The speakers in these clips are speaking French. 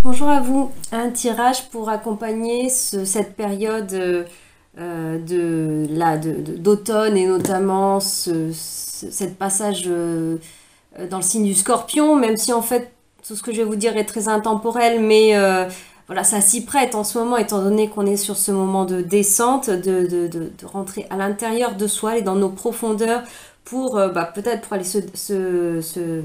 Bonjour à vous. Un tirage pour accompagner cette période d'automne et notamment cette passage dans le signe du Scorpion, même si en fait tout ce que je vais vous dire est très intemporel, mais voilà, ça s'y prête en ce moment étant donné qu'on est sur ce moment de descente, de rentrer à l'intérieur de soi et dans nos profondeurs pour peut-être pour aller se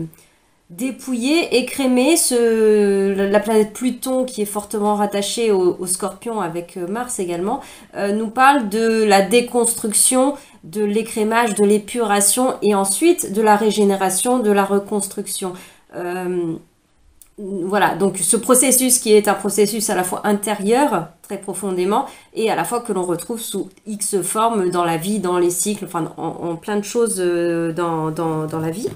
dépouiller, écrémer la planète Pluton qui est fortement rattachée au Scorpion avec Mars également, nous parle de la déconstruction, de l'écrémage, de l'épuration et ensuite de la régénération, de la reconstruction. Voilà, donc ce processus qui est un processus à la fois intérieur, très profondément, et à la fois que l'on retrouve sous X formes dans la vie, dans les cycles, enfin en plein de choses dans la vie.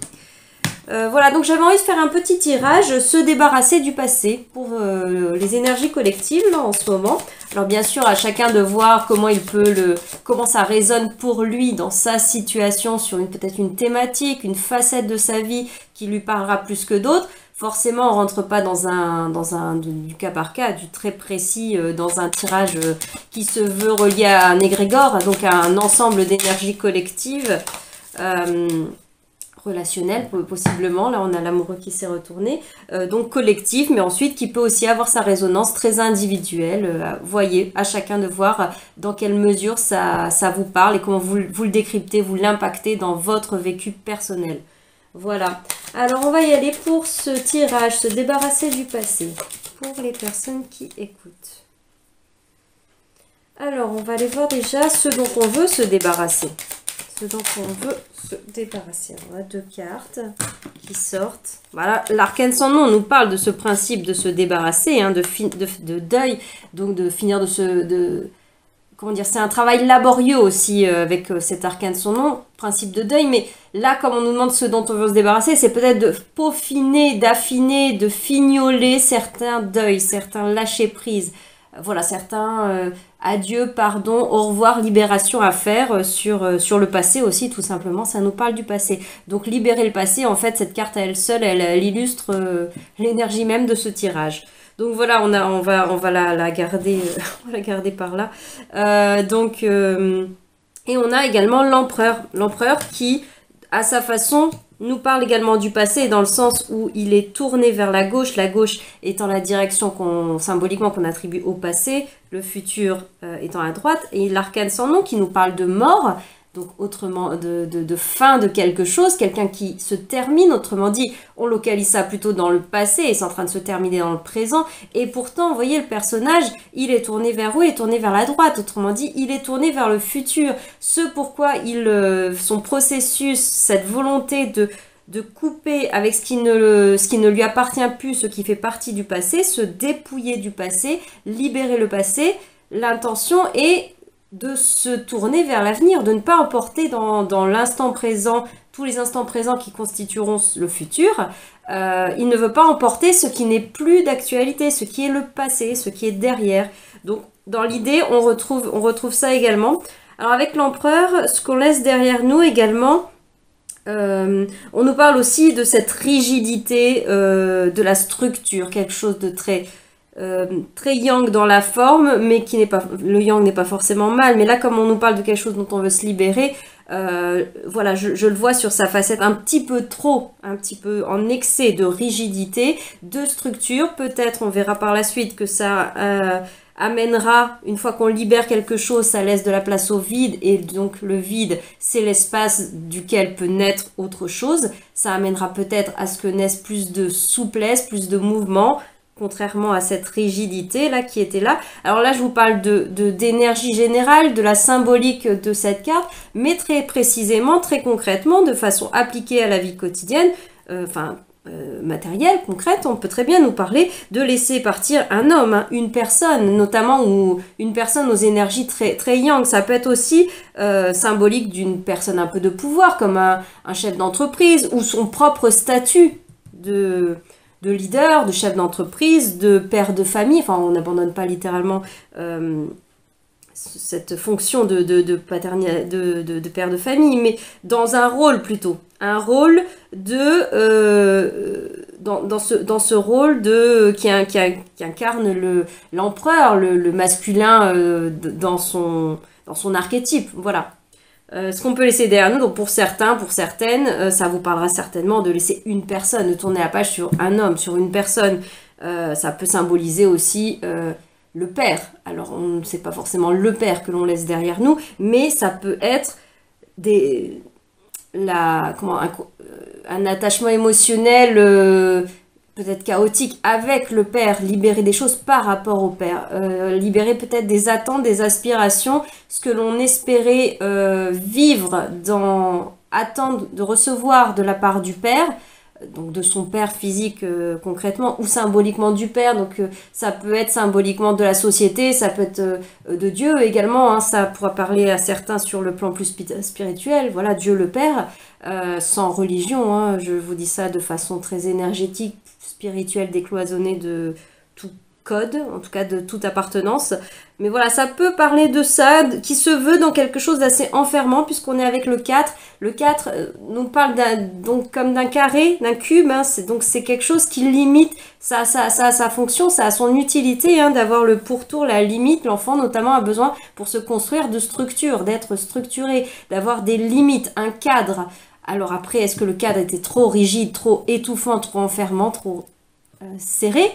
Voilà, donc j'avais envie de faire un petit tirage, se débarrasser du passé pour les énergies collectives là, en ce moment. Alors bien sûr, à chacun de voir comment il peut comment ça résonne pour lui dans sa situation sur peut-être une thématique, une facette de sa vie qui lui parlera plus que d'autres. Forcément, on rentre pas du cas par cas, du très précis, dans un tirage qui se veut relié à un égrégore, donc à un ensemble d'énergies collectives. Relationnel possiblement, là on a l'amoureux qui s'est retourné, donc collectif, mais ensuite qui peut aussi avoir sa résonance très individuelle. Voyez, à chacun de voir dans quelle mesure ça vous parle et comment vous le décryptez, vous l'impactez dans votre vécu personnel. Voilà, alors on va y aller pour ce tirage, se débarrasser du passé, pour les personnes qui écoutent. Alors on va aller voir déjà ce dont on veut se débarrasser. Ce dont on veut se débarrasser. On a deux cartes qui sortent. Voilà, l'arcane sans nom nous parle de ce principe de se débarrasser, hein, de deuil, donc de finir comment dire, c'est un travail laborieux aussi avec cet arcane sans nom, principe de deuil, mais là, comme on nous demande ce dont on veut se débarrasser, c'est peut-être de peaufiner, d'affiner, de fignoler certains deuils, certains lâcher-prise. Voilà, certains adieu, pardon, au revoir, libération à faire sur le passé aussi, tout simplement. Ça nous parle du passé. Donc, libérer le passé, en fait, cette carte à elle seule, elle illustre l'énergie même de ce tirage. Donc voilà, on va la garder, on va la garder par là. Et on a également l'empereur. L'empereur qui, à sa façon, nous parle également du passé dans le sens où il est tourné vers la gauche étant la direction symboliquement qu'on attribue au passé, le futur étant à droite, et l'arcane sans nom qui nous parle de mort, donc autrement de fin de quelque chose, quelqu'un qui se termine, autrement dit, on localise ça plutôt dans le passé et c'est en train de se terminer dans le présent, et pourtant, vous voyez, le personnage, il est tourné vers où? Il est tourné vers la droite, autrement dit, il est tourné vers le futur, ce pourquoi son processus, cette volonté de couper avec ce qui ne lui appartient plus, ce qui fait partie du passé, se dépouiller du passé, libérer le passé, l'intention est de se tourner vers l'avenir, de ne pas emporter dans l'instant présent, tous les instants présents qui constitueront le futur. Il ne veut pas emporter ce qui n'est plus d'actualité, ce qui est le passé, ce qui est derrière. Donc, dans l'idée, on retrouve ça également. Alors, avec l'empereur, ce qu'on laisse derrière nous également, on nous parle aussi de cette rigidité de la structure, quelque chose de très yang dans la forme, mais qui n'est pas, le yang n'est pas forcément mal, mais là comme on nous parle de quelque chose dont on veut se libérer, voilà, je le vois sur sa facette un petit peu en excès de rigidité, de structure, peut-être on verra par la suite que ça amènera, une fois qu'on libère quelque chose, ça laisse de la place au vide, et donc le vide, c'est l'espace duquel peut naître autre chose, ça amènera peut-être à ce que naisse plus de souplesse, plus de mouvement, contrairement à cette rigidité là qui était là. Alors là, je vous parle d'énergie générale, de la symbolique de cette carte, mais très précisément, très concrètement, de façon appliquée à la vie quotidienne, matérielle, concrète, on peut très bien nous parler de laisser partir un homme, hein, une personne, notamment, ou une personne aux énergies très yang. Ça peut être aussi symbolique d'une personne un peu de pouvoir, comme un chef d'entreprise, ou son propre statut de leader, de chef d'entreprise, de père de famille. Enfin, on n'abandonne pas littéralement cette fonction de père de famille, mais dans un rôle plutôt. Un rôle dans dans ce rôle qui incarne l'empereur, le masculin dans son archétype. Voilà. Ce qu'on peut laisser derrière nous, donc pour certains, pour certaines, ça vous parlera certainement de laisser une personne, de tourner la page sur un homme, sur une personne. Ça peut symboliser aussi le père. Alors, on ne sait pas forcément le père que l'on laisse derrière nous, mais ça peut être un attachement émotionnel peut-être chaotique avec le père, libérer des choses par rapport au père, libérer peut-être des attentes, des aspirations, ce que l'on espérait vivre attendre de recevoir de la part du père, donc de son père physique concrètement, ou symboliquement du père, donc ça peut être symboliquement de la société, ça peut être de Dieu également, hein, ça pourra parler à certains sur le plan plus spirituel, voilà, Dieu le Père, sans religion, hein, je vous dis ça de façon très énergétique, spirituelle, décloisonnée de tout code, en tout cas de toute appartenance. Mais voilà, ça peut parler de ça, qui se veut dans quelque chose d'assez enfermant, puisqu'on est avec le 4. Le 4 nous parle donc comme d'un carré, d'un cube, hein, donc c'est quelque chose qui limite, ça a sa fonction, ça a son utilité, hein, d'avoir le pourtour, la limite. L'enfant notamment a besoin pour se construire de structure, d'être structuré, d'avoir des limites, un cadre. Alors après, est-ce que le cadre était trop rigide, trop étouffant, trop enfermant, trop serré,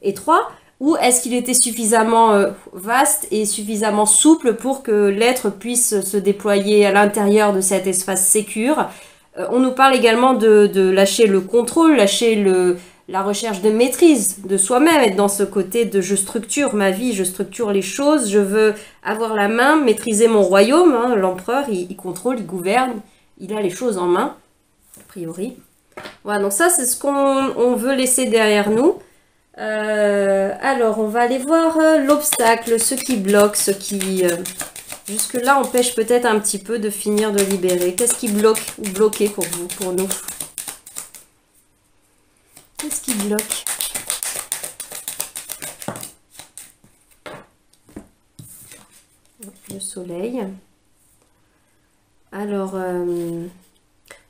étroit, ou est-ce qu'il était suffisamment vaste et suffisamment souple pour que l'être puisse se déployer à l'intérieur de cet espace sécure? On nous parle également de lâcher le contrôle, lâcher la recherche de maîtrise de soi-même, être dans ce côté de je structure ma vie, je structure les choses, je veux avoir la main, maîtriser mon royaume, hein, l'empereur, il contrôle, il gouverne, il a les choses en main, a priori. Voilà, donc ça c'est ce qu'on veut laisser derrière nous. Alors, on va aller voir l'obstacle, ce qui bloque, ce qui, jusque-là, empêche peut-être un petit peu de finir de libérer. Qu'est-ce qui bloque ou bloqué pour vous, pour nous? Qu'est-ce qui bloque? Le soleil. Alors,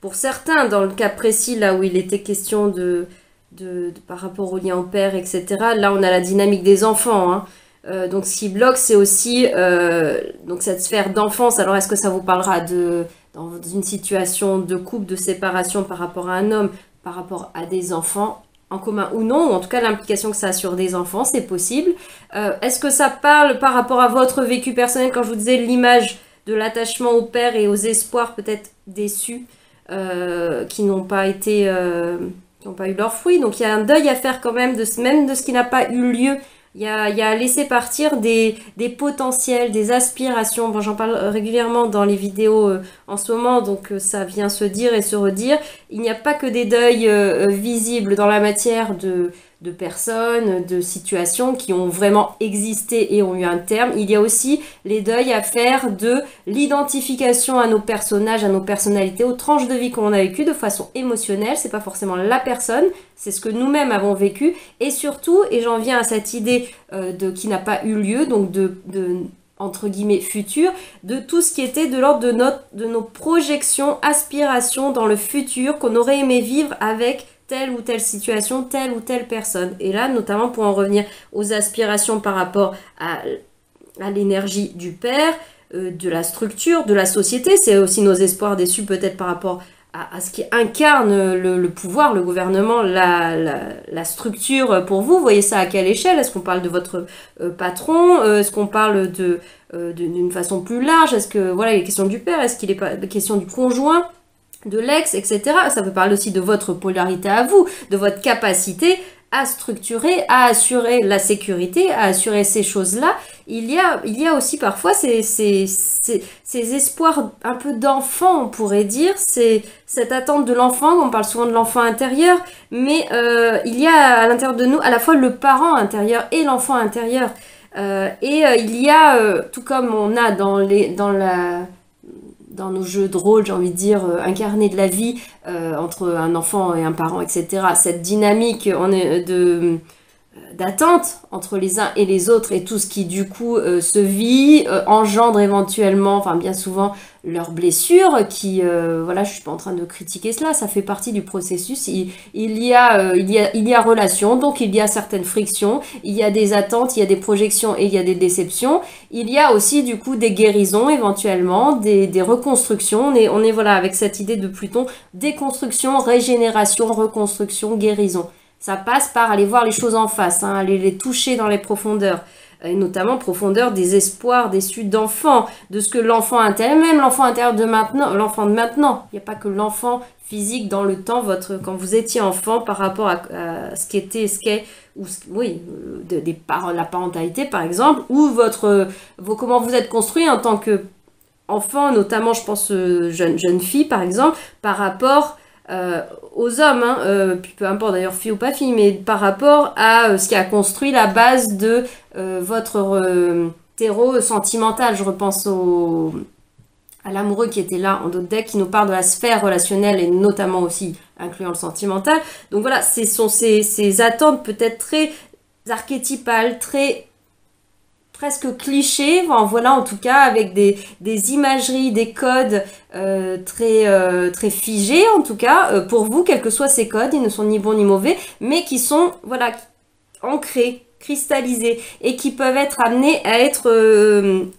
pour certains, dans le cas précis, là où il était question par rapport au lien au père, etc. Là, on a la dynamique des enfants. Hein. Donc, ce qui bloque, c'est aussi donc cette sphère d'enfance. Alors, est-ce que ça vous parlera dans une situation de couple, de séparation par rapport à un homme, par rapport à des enfants en commun ou non, ou en tout cas l'implication que ça a sur des enfants, c'est possible. Est-ce que ça parle par rapport à votre vécu personnel, quand je vous disais l'image de l'attachement au père et aux espoirs peut-être déçus qui n'ont pas été... qui n'ont pas eu leurs fruits. Donc il y a un deuil à faire quand même, même de ce qui n'a pas eu lieu. Il y a à laisser partir des potentiels, des aspirations. Bon, j'en parle régulièrement dans les vidéos en ce moment, donc ça vient se dire et se redire. Il n'y a pas que des deuils visibles dans la matière de personnes, de situations qui ont vraiment existé et ont eu un terme. Il y a aussi les deuils à faire de l'identification à nos personnages, à nos personnalités, aux tranches de vie qu'on a vécues de façon émotionnelle. C'est pas forcément la personne, c'est ce que nous-mêmes avons vécu. Et surtout, et j'en viens à cette idée qui n'a pas eu lieu, donc de entre guillemets futur, de tout ce qui était de l'ordre de nos projections, aspirations dans le futur qu'on aurait aimé vivre avec telle ou telle situation, telle ou telle personne. Et là, notamment pour en revenir aux aspirations par rapport à l'énergie du père, de la structure, de la société, c'est aussi nos espoirs déçus peut-être par rapport à ce qui incarne le pouvoir, le gouvernement, la structure pour vous. Vous voyez ça à quelle échelle? Est-ce qu'on parle de votre patron? Est-ce qu'on parle d'une façon plus large? Est-ce que, voilà, il est question du père? Est-ce qu'il est pas question du conjoint? De l'ex, etc. Ça peut parler aussi de votre polarité à vous, de votre capacité à structurer, à assurer la sécurité, à assurer ces choses-là. Il y a aussi parfois ces espoirs un peu d'enfant, on pourrait dire, c'est cette attente de l'enfant, on parle souvent de l'enfant intérieur, mais il y a à l'intérieur de nous à la fois le parent intérieur et l'enfant intérieur. Il y a, tout comme on a dans nos jeux de rôle, j'ai envie de dire, incarner de la vie entre un enfant et un parent, etc. Cette dynamique d'attente entre les uns et les autres et tout ce qui du coup se vit, engendre éventuellement, enfin bien souvent, leurs blessures qui, voilà, je suis pas en train de critiquer cela, ça fait partie du processus, il y a relation, donc il y a certaines frictions, il y a des attentes, il y a des projections et il y a des déceptions, il y a aussi du coup des guérisons éventuellement, des reconstructions, on est voilà avec cette idée de Pluton, déconstruction, régénération, reconstruction, guérison. Ça passe par aller voir les choses en face, hein, aller les toucher dans les profondeurs, et notamment profondeur des espoirs déçus d'enfants, de ce que l'enfant intérieur, même l'enfant intérieur de maintenant, l'enfant de maintenant. Il n'y a pas que l'enfant physique dans le temps, quand vous étiez enfant par rapport à ce qu'était, ce qu'est, ou oui, la parentalité par exemple, ou comment vous êtes construit en tant que enfant, notamment je pense jeune fille par exemple, par rapport aux hommes, hein, puis peu importe d'ailleurs fille ou pas fille, mais par rapport à ce qui a construit la base de votre terreau sentimental. Je repense à l'amoureux qui était là en d'autres decks, qui nous parle de la sphère relationnelle et notamment aussi incluant le sentimental. Donc voilà, ce sont ces attentes peut-être très archétypales, très presque clichés, enfin, voilà en tout cas avec des imageries, des codes très figés en tout cas, pour vous, quels que soient ces codes, ils ne sont ni bons ni mauvais, mais qui sont voilà ancrés, cristallisés et qui peuvent être amenés à être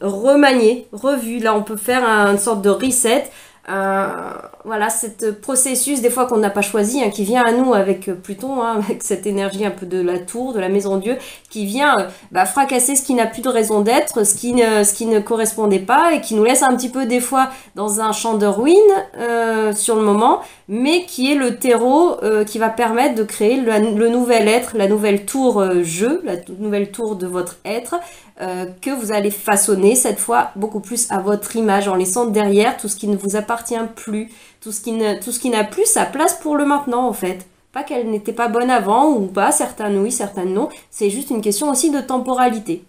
remaniés, revus. Là on peut faire une sorte de reset. Voilà, ce processus des fois qu'on n'a pas choisi, hein, qui vient à nous avec Pluton, hein, avec cette énergie un peu de la tour, de la maison Dieu, qui vient fracasser ce qui n'a plus de raison d'être, ce qui ne correspondait pas et qui nous laisse un petit peu des fois dans un champ de ruines sur le moment, mais qui est le terreau qui va permettre de créer le nouvel être, la nouvelle tour la nouvelle tour de votre être, que vous allez façonner cette fois beaucoup plus à votre image en laissant derrière tout ce qui ne vous appartient plus, tout ce qui n'a plus sa place pour le maintenant en fait. Pas qu'elle n'était pas bonne avant ou pas, certaines oui, certaines non, c'est juste une question aussi de temporalité.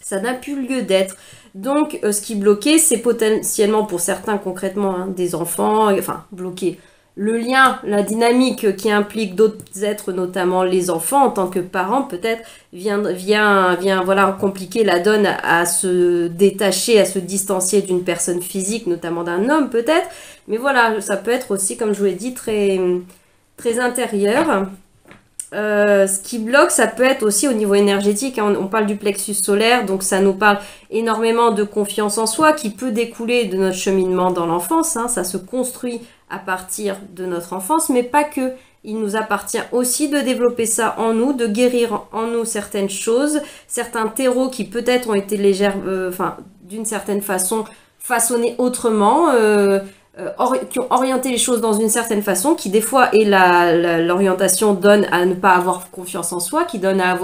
Ça n'a plus lieu d'être. Donc ce qui bloquait, c'est potentiellement pour certains concrètement des enfants, enfin bloqué. Le lien, la dynamique qui implique d'autres êtres, notamment les enfants en tant que parents, peut-être vient voilà compliquer la donne à se détacher, à se distancier d'une personne physique, notamment d'un homme peut-être. Mais voilà, ça peut être aussi, comme je vous l'ai dit, très très intérieur. Ce qui bloque, ça peut être aussi au niveau énergétique, hein. On parle du plexus solaire, donc ça nous parle énormément de confiance en soi qui peut découler de notre cheminement dans l'enfance, hein. Ça se construit à partir de notre enfance, mais pas que. Il nous appartient aussi de développer ça en nous, de guérir en nous certaines choses, certains terreaux qui peut-être ont été légères, d'une certaine façon façonnés autrement, qui ont orienté les choses dans une certaine façon, qui des fois et l'orientation donne à ne pas avoir confiance en soi, qui donne à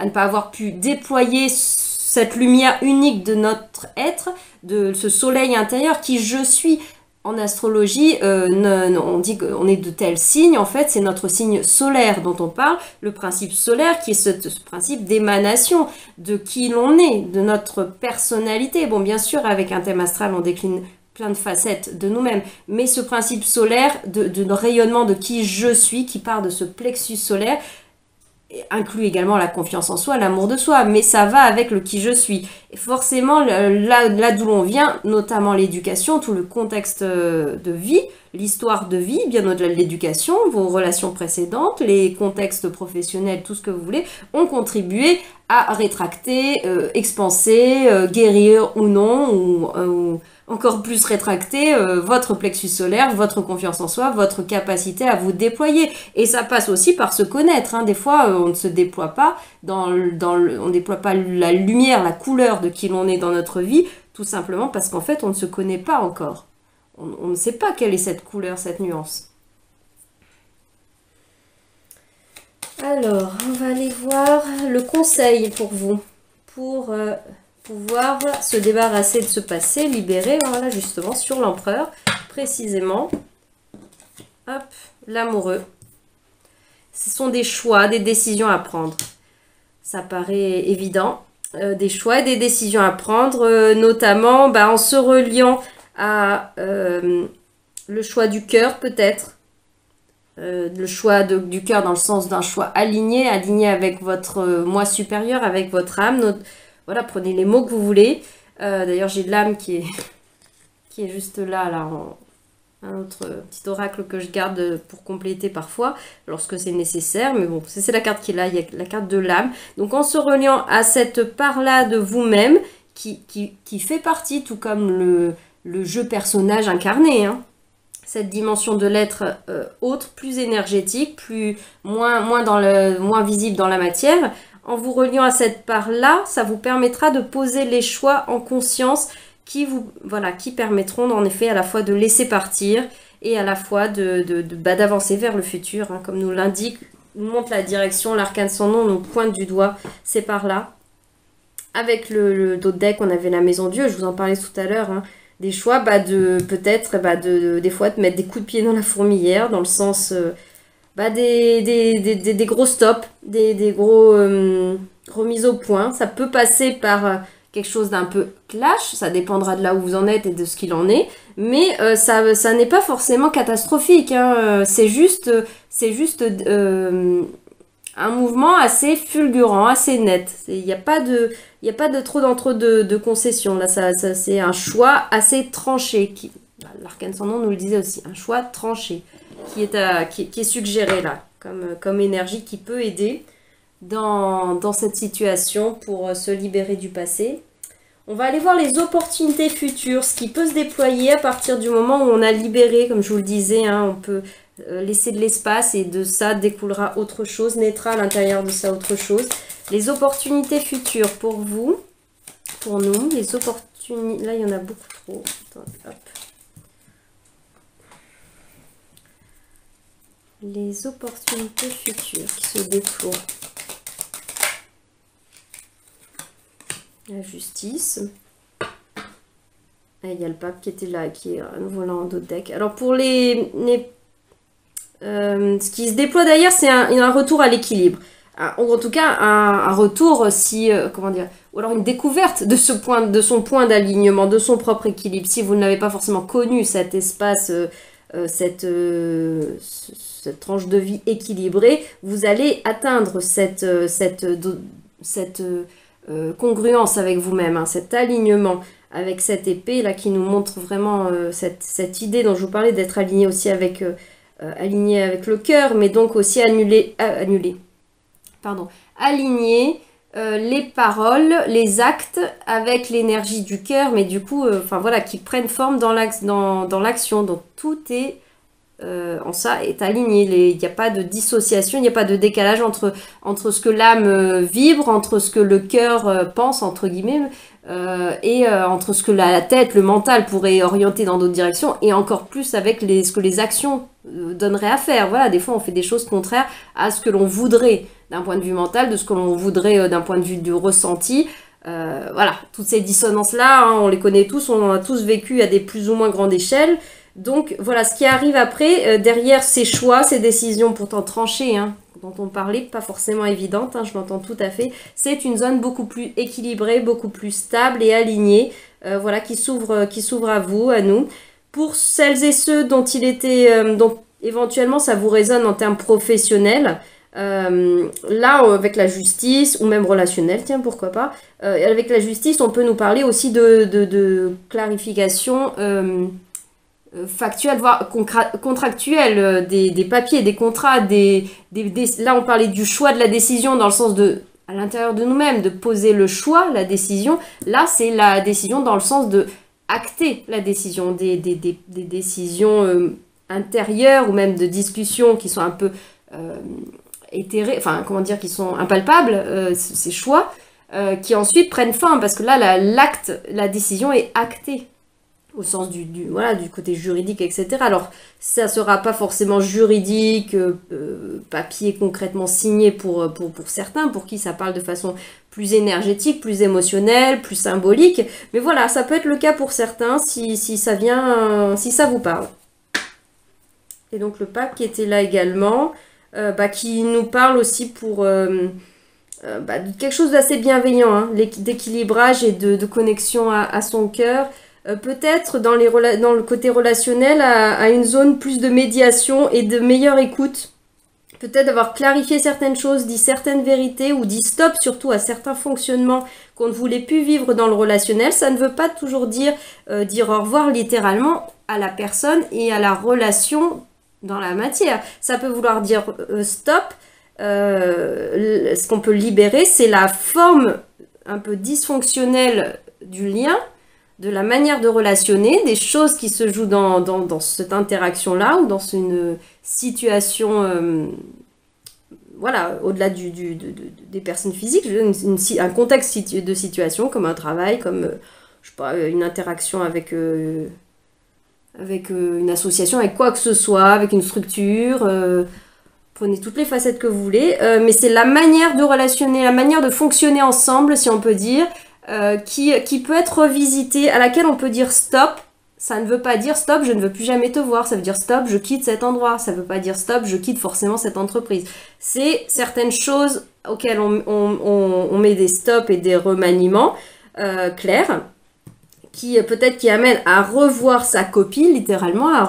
ne pas avoir pu déployer cette lumière unique de notre être, de ce soleil intérieur qui je suis. En astrologie, on dit qu'on est de tel signe, en fait, c'est notre signe solaire dont on parle, le principe solaire qui est ce principe d'émanation de qui l'on est, de notre personnalité. Bon, bien sûr, avec un thème astral, on décline plein de facettes de nous-mêmes, mais ce principe solaire de rayonnement de qui je suis, qui part de ce plexus solaire, inclut également la confiance en soi, l'amour de soi, mais ça va avec le qui je suis. Et forcément, là d'où l'on vient, notamment l'éducation, tout le contexte de vie, l'histoire de vie, bien au-delà de l'éducation, vos relations précédentes, les contextes professionnels, tout ce que vous voulez, ont contribué à rétracter, expanser, guérir ou non, ou encore plus rétracter votre plexus solaire, votre confiance en soi, votre capacité à vous déployer. Et ça passe aussi par se connaître, hein. Des fois, on ne se déploie pas on ne déploie pas la lumière, la couleur de qui l'on est dans notre vie, tout simplement parce qu'en fait, on ne se connaît pas encore. On ne sait pas quelle est cette couleur, cette nuance. Alors, on va aller voir le conseil pour vous, pour pouvoir se débarrasser de ce passé, libérer, voilà, justement, sur l'empereur, précisément. Hop, l'amoureux. Ce sont des choix, des décisions à prendre. Ça paraît évident. Des choix et des décisions à prendre, notamment en se reliant à le choix du cœur, peut-être. le choix du cœur dans le sens d'un choix aligné, aligné avec votre moi supérieur, avec votre âme. Voilà, prenez les mots que vous voulez. D'ailleurs, j'ai l'âme qui est juste là, un autre petit oracle que je garde pour compléter parfois, lorsque c'est nécessaire. Mais bon, c'est la carte qui est là, il y a la carte de l'âme. Donc, en se reliant à cette part-là de vous-même, qui fait partie, tout comme le jeu personnage incarné, hein. Cette dimension de l'être autre, plus énergétique, moins visible dans la matière. En vous reliant à cette part-là, ça vous permettra de poser les choix en conscience qui permettront en effet à la fois de laisser partir et à la fois d'avancer vers le futur, hein, comme nous l'indique, nous montre la direction, l'arcane sans nom nous pointe du doigt, c'est par là. Avec le dos de deck, on avait la maison Dieu, je vous en parlais tout à l'heure, hein, des choix, peut-être des fois de mettre des coups de pied dans la fourmilière, dans le sens des gros stops, des gros remises au point. Ça peut passer par quelque chose d'un peu clash, ça dépendra de là où vous en êtes et de ce qu'il en est, mais ça n'est pas forcément catastrophique, hein. C'est juste un mouvement assez fulgurant, assez net. Il n'y a pas de trop d'entre-deux de concessions. Là, c'est un choix assez tranché. L'arcane sans nom nous le disait aussi. Un choix tranché qui est suggéré là, comme énergie qui peut aider dans cette situation pour se libérer du passé. On va aller voir les opportunités futures, ce qui peut se déployer à partir du moment où on a libéré, comme je vous le disais, hein, on peut laisser de l'espace et de ça découlera autre chose, naîtra à l'intérieur de ça autre chose. Les opportunités futures pour vous, pour nous, les opportunités, là il y en a beaucoup trop. Attends, hop. Les opportunités futures qui se déploient. La justice. Et il y a le pape qui était là, qui est à nouveau là en dos de deck. Alors pour ce qui se déploie d'ailleurs, c'est un retour à l'équilibre. En tout cas, un retour ou alors une découverte de son point d'alignement, de son propre équilibre. Si vous n'avez pas forcément connu cet espace, cette tranche de vie équilibrée, vous allez atteindre cette congruence avec vous-même, hein, cet alignement avec cette épée là qui nous montre vraiment cette idée dont je vous parlais d'être aligné aussi avec le cœur, mais donc aussi aligner les paroles, les actes avec l'énergie du cœur, mais du coup, qui prennent forme dans l'action. Donc tout est en ça est aligné. Il n'y a pas de dissociation, il n'y a pas de décalage entre ce que l'âme vibre, entre ce que le cœur pense, entre guillemets, et entre ce que la tête, le mental pourrait orienter dans d'autres directions, et encore plus avec ce que les actions donneraient à faire. Voilà, des fois on fait des choses contraires à ce que l'on voudrait d'un point de vue mental, de ce que l'on voudrait d'un point de vue du ressenti. Voilà, toutes ces dissonances-là, hein, on les connaît tous, on en a tous vécu à des plus ou moins grandes échelles. Donc voilà, ce qui arrive après, derrière ces choix, ces décisions pourtant tranchées, hein, dont on parlait, pas forcément évidentes, hein, je l'entends tout à fait, c'est une zone beaucoup plus équilibrée, beaucoup plus stable et alignée, qui s'ouvre à vous, à nous. Pour celles et ceux dont dont éventuellement ça vous résonne en termes professionnels, là avec la justice ou même relationnelle, tiens pourquoi pas, avec la justice on peut nous parler aussi de clarification factuelle, voire contractuelle, des papiers, des contrats, là on parlait du choix de la décision dans le sens de à l'intérieur de nous-mêmes, de poser le choix, la décision. Là c'est la décision dans le sens de acter la décision, des décisions intérieures ou même de discussions qui sont un peu éthérées, qui sont impalpables, ces choix, qui ensuite prennent forme, parce que là, la décision est actée, au sens du côté juridique, etc. Alors, ça sera pas forcément juridique, papier concrètement signé pour certains, pour qui ça parle de façon plus énergétique, plus émotionnelle, plus symbolique, mais voilà, ça peut être le cas pour certains, si ça vous parle. Et donc, le pape qui était là également, qui nous parle aussi pour quelque chose d'assez bienveillant, hein, d'équilibrage et de connexion à son cœur, peut-être dans le côté relationnel à une zone plus de médiation et de meilleure écoute. Peut-être avoir clarifié certaines choses, dit certaines vérités ou dit stop surtout à certains fonctionnements qu'on ne voulait plus vivre dans le relationnel. Ça ne veut pas toujours dire dire au revoir littéralement à la personne et à la relation dans la matière. Ça peut vouloir dire stop. Ce qu'on peut libérer, c'est la forme un peu dysfonctionnelle du lien, de la manière de relationner, des choses qui se jouent dans cette interaction-là ou dans une situation, voilà, au-delà des personnes physiques, un contexte de situation comme un travail, comme je sais pas, une interaction avec une association, avec quoi que ce soit, avec une structure. Prenez toutes les facettes que vous voulez, mais c'est la manière de relationner, la manière de fonctionner ensemble, si on peut dire, qui peut être revisitée, à laquelle on peut dire stop. Ça ne veut pas dire stop, je ne veux plus jamais te voir. Ça veut dire stop, je quitte cet endroit. Ça ne veut pas dire stop, je quitte forcément cette entreprise. C'est certaines choses auxquelles on met des stops et des remaniements clairs, qui peut-être qui amènent à revoir sa copie, littéralement, à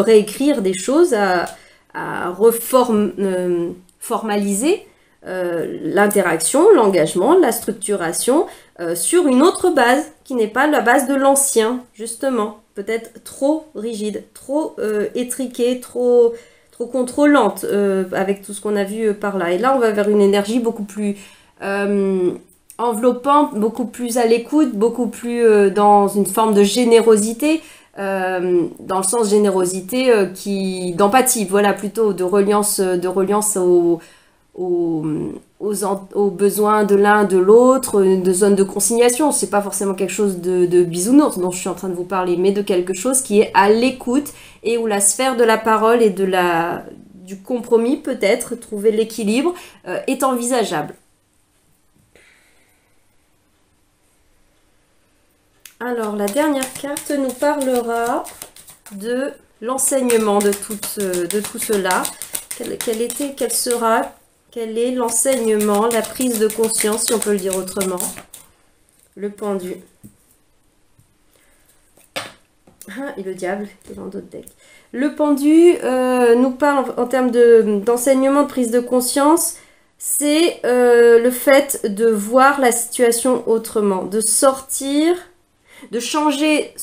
réécrire des choses, à formaliser l'interaction, l'engagement, la structuration sur une autre base qui n'est pas la base de l'ancien, justement. Peut-être trop rigide, trop étriquée, trop contrôlante avec tout ce qu'on a vu par là. Et là, on va vers une énergie beaucoup plus enveloppante, beaucoup plus à l'écoute, beaucoup plus dans une forme de générosité, dans le sens générosité d'empathie, voilà, plutôt de reliance aux besoins de l'un de l'autre, de zone de consignation. C'est pas forcément quelque chose de bisounours dont je suis en train de vous parler, mais de quelque chose qui est à l'écoute et où la sphère de la parole et du compromis, peut-être, trouver l'équilibre, est envisageable. Alors, la dernière carte nous parlera de l'enseignement de tout cela. Quel est l'enseignement, la prise de conscience, si on peut le dire autrement. Le pendu. Et le diable est dans d'autres decks. Le pendu nous parle en termes d'enseignement, de prise de conscience. C'est le fait de voir la situation autrement, de sortir, de changer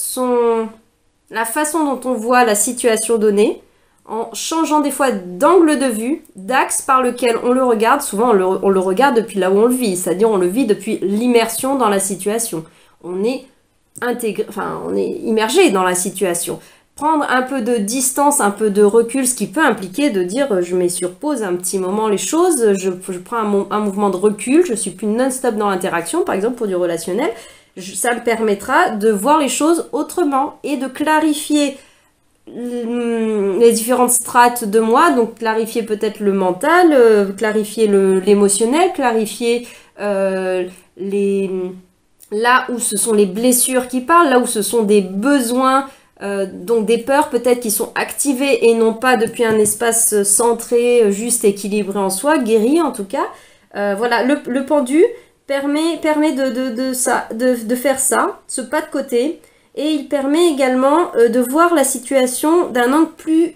la façon dont on voit la situation donnée, en changeant des fois d'angle de vue, d'axe par lequel on le regarde. Souvent, on le regarde depuis là où on le vit, c'est-à-dire on le vit depuis l'immersion dans la situation. On est immergé dans la situation. Prendre un peu de distance, un peu de recul, ce qui peut impliquer de dire je mets sur pause un petit moment les choses, je prends un mouvement de recul, je suis plus non-stop dans l'interaction, par exemple pour du relationnel. Ça me permettra de voir les choses autrement et de clarifier les différentes strates de moi, donc clarifier peut-être le mental, clarifier l'émotionnel, clarifier là où ce sont les blessures qui parlent, là où ce sont des besoins, donc des peurs peut-être qui sont activées et non pas depuis un espace centré, juste équilibré en soi, guéri en tout cas. Voilà, le pendu permet de faire ça, ce pas de côté, et il permet également de voir la situation d'un angle plus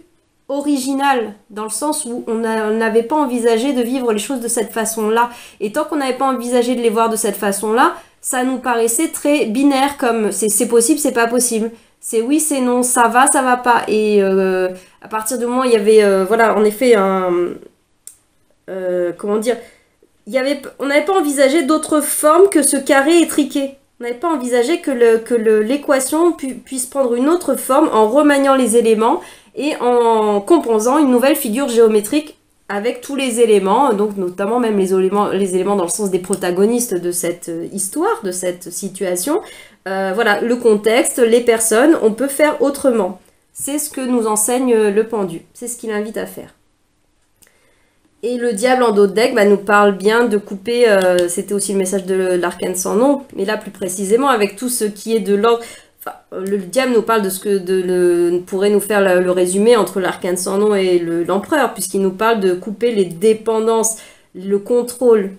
original, dans le sens où on n'avait pas envisagé de vivre les choses de cette façon-là. Et tant qu'on n'avait pas envisagé de les voir de cette façon-là, ça nous paraissait très binaire, comme c'est possible, c'est pas possible. C'est oui, c'est non, ça va pas. Et à partir du moment où il y avait, voilà, en effet, comment dire, on n'avait pas envisagé d'autre forme que ce carré étriqué. On n'avait pas envisagé que l'équation puisse prendre une autre forme en remaniant les éléments et en composant une nouvelle figure géométrique avec tous les éléments, donc notamment même les éléments dans le sens des protagonistes de cette histoire, de cette situation. Voilà, le contexte, les personnes, on peut faire autrement. C'est ce que nous enseigne le pendu, c'est ce qu'il invite à faire. Et le diable en d'autres decks nous parle bien de couper, c'était aussi le message de l'arcane sans nom, mais là plus précisément avec tout ce qui est de l'ordre. Enfin, le diable nous parle de ce que pourrait nous faire le résumé entre l'arcane sans nom et l'empereur, puisqu'il nous parle de couper les dépendances, le contrôle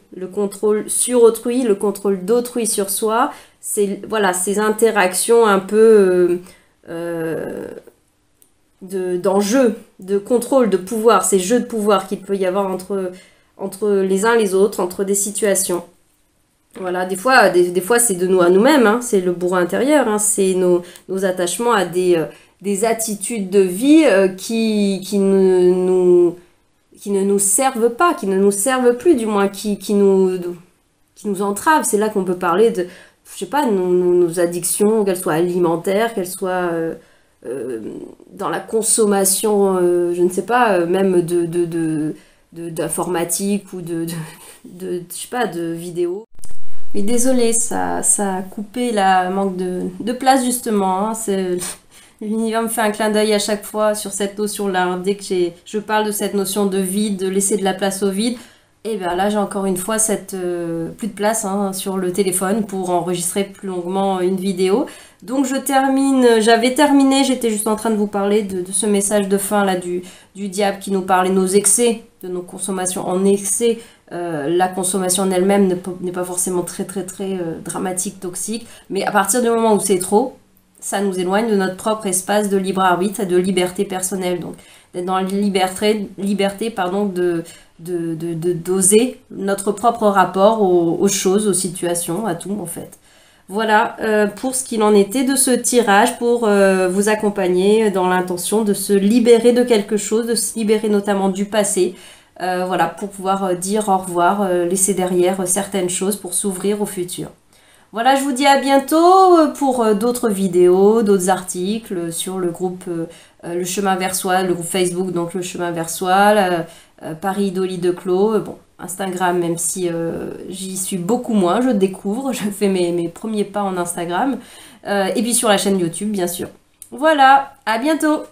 sur autrui, le contrôle d'autrui sur soi, voilà, ces interactions un peu d'enjeu, de contrôle, de pouvoir, ces jeux de pouvoir qu'il peut y avoir entre les uns les autres, entre des situations. Voilà, des fois c'est de nous à nous-mêmes, hein, c'est le bourreau intérieur, hein, c'est nos attachements à des attitudes de vie qui ne nous servent pas, qui ne nous servent plus, du moins, qui nous entravent. C'est là qu'on peut parler de, je sais pas, nos addictions, qu'elles soient alimentaires, qu'elles soient dans la consommation, je ne sais pas, même d'informatique ou je sais pas, de vidéos. Mais désolé, ça a coupé la manque de place justement. Hein. L'univers me fait un clin d'œil à chaque fois sur cette notion-là. Dès que je parle de cette notion de vide, de laisser de la place au vide, et bien là j'ai encore une fois plus de place hein, sur le téléphone pour enregistrer plus longuement une vidéo. Donc j'avais terminé, j'étais juste en train de vous parler de ce message de fin là du diable qui nous parlait de nos excès, de nos consommations en excès. La consommation en elle-même n'est pas forcément très dramatique, toxique, mais à partir du moment où c'est trop, ça nous éloigne de notre propre espace de libre arbitre et de liberté personnelle. Donc d'être dans la liberté pardon, d'oser notre propre rapport aux choses, aux situations, à tout en fait. Voilà pour ce qu'il en était de ce tirage pour vous accompagner dans l'intention de se libérer de quelque chose, de se libérer notamment du passé. Voilà, pour pouvoir dire au revoir, laisser derrière certaines choses pour s'ouvrir au futur. Voilà, je vous dis à bientôt pour d'autres vidéos, d'autres articles sur le groupe Le Chemin vers Soi, le groupe Facebook, donc Le Chemin vers Soi, Paris Dolly de Clos, bon, Instagram, même si j'y suis beaucoup moins, je découvre, je fais mes premiers pas en Instagram, et puis sur la chaîne YouTube, bien sûr. Voilà, à bientôt!